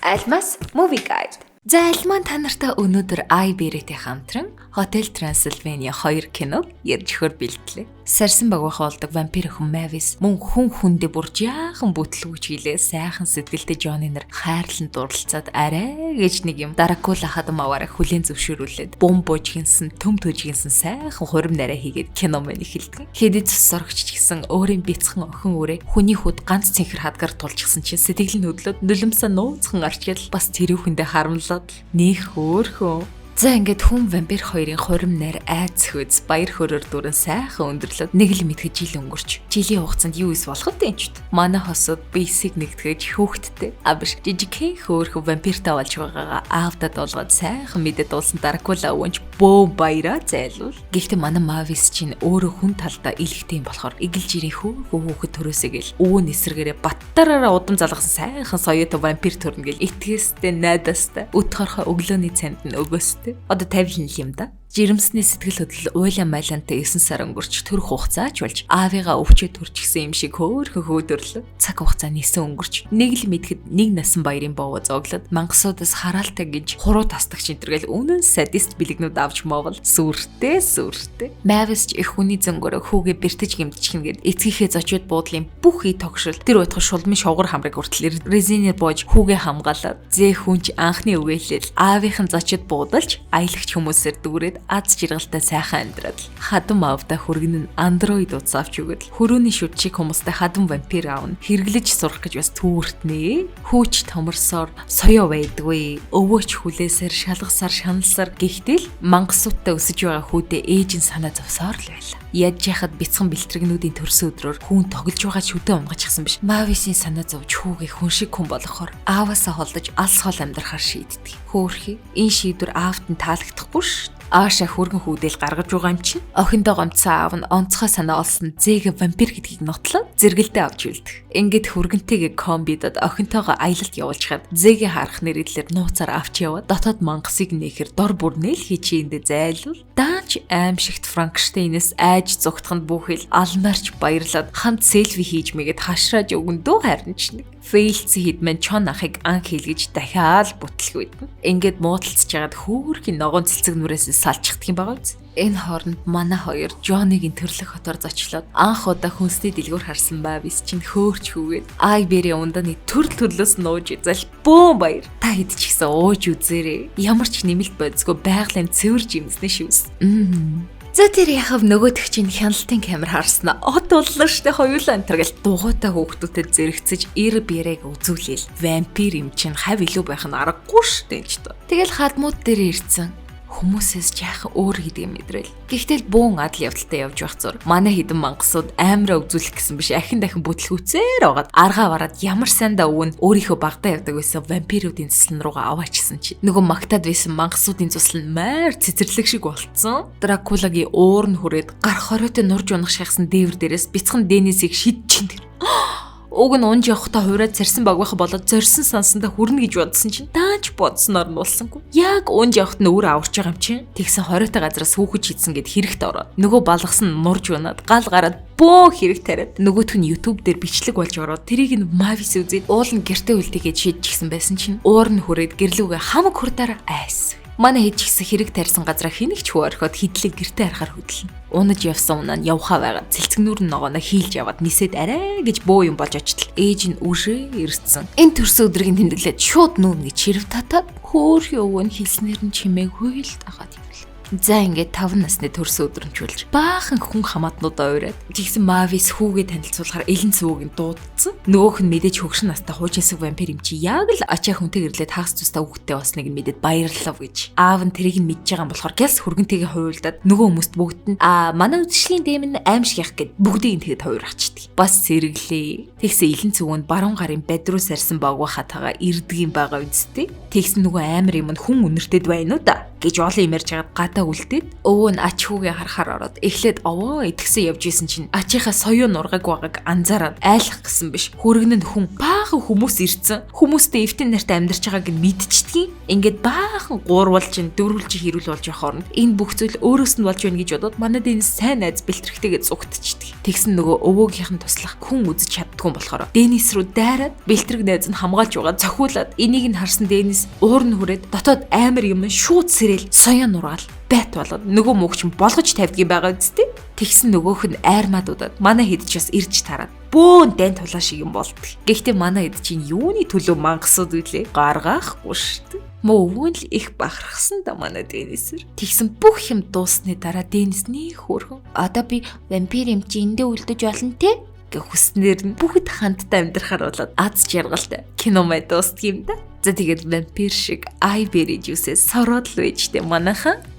Альмас Movie Guide. За альман та нартай өнөөдөр iBerit-ийн хамтран Hotel Transylvania 2 киног ярьж өгөхөөр бэлтлээ. Сарсан багвах болдог вампир охин Mavis мөн хүн хүндээ бүр жаахан бүтлгүүч хийлээ сайхан сэтгэлтэй Johnny нар хайрлан дурлцаад арай гэж нэг юм Dracula хадам аваараа хүлээн зөвшөөрүүлээд бум бууж гинсэн төм төж гинсэн сайхан хурим нараа хийгээд кино мань эхэлдэг. Хэдий цус сорогч гэсэн өөрийн бяцхан охин үрээ хүний хүд ганц цэнхэр хадгар тулжчихсан чинь сэтгэл нь хөдлөд нулимсаа нууцхан арчил бас тэрүүхэндээ харамлаад нэх хөөхөө. За ингээд хүн вампир хоёрын хурим найр айц хөөц баяр хөөрөөр дүрэн сайхан өндөрлөд нэг л мэдхэ жил өнгөрч. Жилийн хугацаанд юу ис болох вэ ч. Манай хосууд бейсик нэгтгэж хөөхтдээ. Абиш жижигхэн хөөрхөн вампиртай болж байгаагаа аавдад болгоод сайхан мэдээд дуулсан Dracula өвөнч бөө баяраа зайлвал. Гэхдээ манай Mavis чинь өөрөө хүн талдаа илэгтэй юм болохоор игэл жирийн хөөхөд төрөөсэй гэл өвөн эсрэгээрээ баттараараа удам залгасан сайхан соёотой вампир төрнө гэл итгэстэй найдастай өт хорхой өглөөний цамд нь өгөөстэй. Одоо 50 л юм да. Жирэмсний сэтгэл хөдлөл уйлан майлантай 9 сар өнгөрч төрөх хугацаач болж аавыгаа өвчөө төрчихсөн юм шиг хөөхөн хөөдөрлөө. Цаг хугацаа нисэн өнгөрч нэг л мэдхэд нэг насан баярын боовоо зоглоод мангасуудаас хараалтай гэж хуруу тасдагч энтергээл үнэн садист бэлэгнүүд авч моовол сүртэй. Mavis ч их хүний зөнгөөрөө хүүгээ бэртэж гимтчихнэ гэд эцгийнхээ зочид буудлын бүх ий тогшил тэр уйтгах шулмын шугар хамрыг хүртэл резинээр боож хүүгээ хамгаалаад зээ хүнч анхны үгээлэл аавынхан зочид буудалж аялагч хүмүүсээр дүүрээд аз жаргалтай сайхан амьдрал. Хадам аавда хүргэн нь андроид утас авч өгöd. Хөрөөний шүтчиг хүмүүстэй хадам вампир аавн хэрэглэж сурах гэж бас түүртнэ. Хүүч томорсоор соёо байдгүй. Өвөөч хүлээсээр шалгасаар шаналсаар гихтэл мангасуудтай өсөж байгаа хүүдээ ээж нь санаа зовсоор л байлаа. Яаж яхад бяцхан бэлтрэгнүүдийн төрсөн өдрөөр хүн тоглож байгаа шүдэ унгачсан биш. Mavis-ийн санаа зовж хүүгээ хүн шиг хүн болохоор ааваасаа холдож алс хол амьдрахаар шийддэг. Хөөхий энэ шийдвэр аавд нь таалагдахгүй шүү. Ааша хүргэн хүүдэл гаргаж байгаа юм чинь охиндоо гомцсон аав нь онцгой санаа олсон зээг вампир гэдгийг нотлоод зэрэгэлдээ авч үлдэх. Ингээд хүргэнтэйгээ комбидод охинтойгоо аялалд явуулж хаад зээгээ харах нэрэдлэр нууцаар авч яваад дотоод мангасыг нээхэр дор бүрнээл хийчиэндээ зайлвал даанч аимшигт Франкштейнээс айж зүгтхэнд бүхэл алнаарч баярлаад хамт селфи хийж мэгээд хашрааж өгөндөө харин ч нэг фейлцэн хідмэн чон ахыг ан хийлгэж дахиад бүтлгүйдэн. Ингээд муудалцж ягаад хөөрхийн ногоон цэцэг нүрээс салчихдаг юм байгаа биз. Энэ хооронд манай хоёр Johnny-гийн төрлөх хотоор зочлоод анх удаа хүнсний дэлгүүр харсан Mavis чинь хөөрч хүүгээд iBerit унданы төрлөөс нууж изэл бөөн баяр. Та хэд ч ихсэн ууж үзээрэй. Ямар ч нэмэлт бодисгүй байгалийн цэвэр жимснэ шивс. За тэр яхав нөгөөдөх чинь хяналтын камер харснаа од боллоо штэ хоёулаа энтергээл дугуйтай хөөхтүүдэд зэрэгцэж ир бэрэг үзүүлээл вампир юм чинь хав илүү байх нь аргагүй штэ ч тоо. Тэгэл хадмууд дээр ирцэн хүмүүсээс жаахан өөр хийдэг мэдрэл. Гэхдээ бөөн адал явдалтай явж байх зур. Манай хідэн мангасууд амираа үзүүлэх гэсэн биш ахин дахин бүтлгүүцээр байгаад аргаа бараад ямар сайндаа өвн өөрийнхөө багтаа явдаг байсан вампируудын цэслэн руугаа аваачсан чи. Нөгөө магтаад байсан мангасуудын цэслэн маар цэцэрлэг шиг болцсон. Дракулагийн уур нь хүрээд гар хориотой нурж унах шахсан дээвэр дээрээс бяцхан Денисийг шидчихэн тэр. Уг нь унж явахдаа хувраад царсан багвах болоод зорьсон сансандаа хүрнэ гэж бодсон чинь даанч бодсноор нь улсангүй. Яг унж явахт нь өөр аварч байгаа юм чинь. Тэгсэн хориотой газраас хүүхэж хийдсэн гэд хэрэгт ороод нөгөө балгасан нурж унаад гал гараад бөө хэрэг тариад нөгөөх нь YouTube дээр бичлэг болж ороод тэрийг нь Mavis үзээд уул нь гэртээ үлдээгээд шийдчихсэн байсан чинь уур нь хүрээд гэрлүүгээ хамаг хурдаар айс. Манай хэд ч ихсэн хэрэг тарьсан газраа хинэгч хүү орхиод хидлэг гэртээ харахаар хөдлөн. Унаж явсан унаа нь явхаа байгаад цэлцэгнүүр нь ногооноо хийлж яваад нисээд арай гэж бөө юм болж очтол. Ээж нь үрээ ирсэн. Энэ төрсөн өдрийн тэмдэглээд шууд нүүн гэж ширв татаад хөөхий өвөө нь хэлснээр нь чимээгүй л тагаад юм. За ингээд 5 насны төрсөн өдрөмжүүлж баахан хүн хамаатнуудаа уураад тэгсэн Mavis хүүгээ танилцуулахаар элен цэвүүг нь дуудсан. Нөгөөх нь мэдээж хөгшин настай хуучинсаг вампир юм чи яг л ачаа хүнтэй гэрлээд хагас тустай хүүхдээ болсныг нь мэдээд баярлав гэж. Аав нь тэрийг нь мэдж байгаа юм болохоор гяс хүргэнтэйгээ хуйлдаад нөгөө хүмүүст бүгд нь манай үдшлийн дэм нь аимшиг явах гэд бүгдийг нь тэгэд хуурахчдаг. Бас сэргэлээ. Тэгсэн элен цэвүүнд баруун гарын бадруу сарсан багва хатаага ирдэг юм байгаа үсттэй. Тэгсэн нөгөө амар юм нь хүн үнэртэд байна уу да гэж олон юм ярьж хагаад гадаа үлдээд өвөө нь ач хүүгээ харахаар ороод эхлээд овоо итгэсэн явж исэн чинь ачийнхаа соёо нургаг байгааг анзаараад айлах гэсэн биш хүргэн нь хүн баахан хүмүүс ирцэн хүмүүстэй эвтэн нартай амьдарч байгааг нь мэдчихдгийг ингээд баахан гурвалж ин дөрвөлж хэрүүл болж явах орнд энэ бүх зүйл өөрөөс нь болж байна гэж бодоод манай Денис сайн найз бэлтгэхтэйгээ зүгтчихдэг. Тэгсэн нөгөө өвөөгийнх нь туслах хүн үзэж чаддгүй болохоор Денис рүү дайраад бэлтрэг найз нь хамгаалж байгаа цохиулаад энийг нь харсан Денис уур нь хүрээд дотоод амар юм шууд сэрэл соёо нургаал байт болоод нөгөө мөгч болгож тавьдгийн байгаа үсттэй. Тэгсэн нөгөөх нь айрмаадуудад манай хэд ч бас ирж тараад бөөн дайн тулаа шиг юм болд. Гэхдээ манай хэд чинь юуны төлөө мангасууд үлээ гаргаахгүй штт. Мөвөн л их бахархсан да манай Денисэр. Тэгсэн бүх юм дуусны дараа Денис нэг хөөрхөн одоо би вампир юм чи эндээ үлдэж болно те гэх хүснээр нь бүгд хамтдаа амьдрахаар болоод аз жаргалтай кино май дуустг юм да. За тэгээд вампир шиг Айбери жүүсээ сороод л байж те манайхан.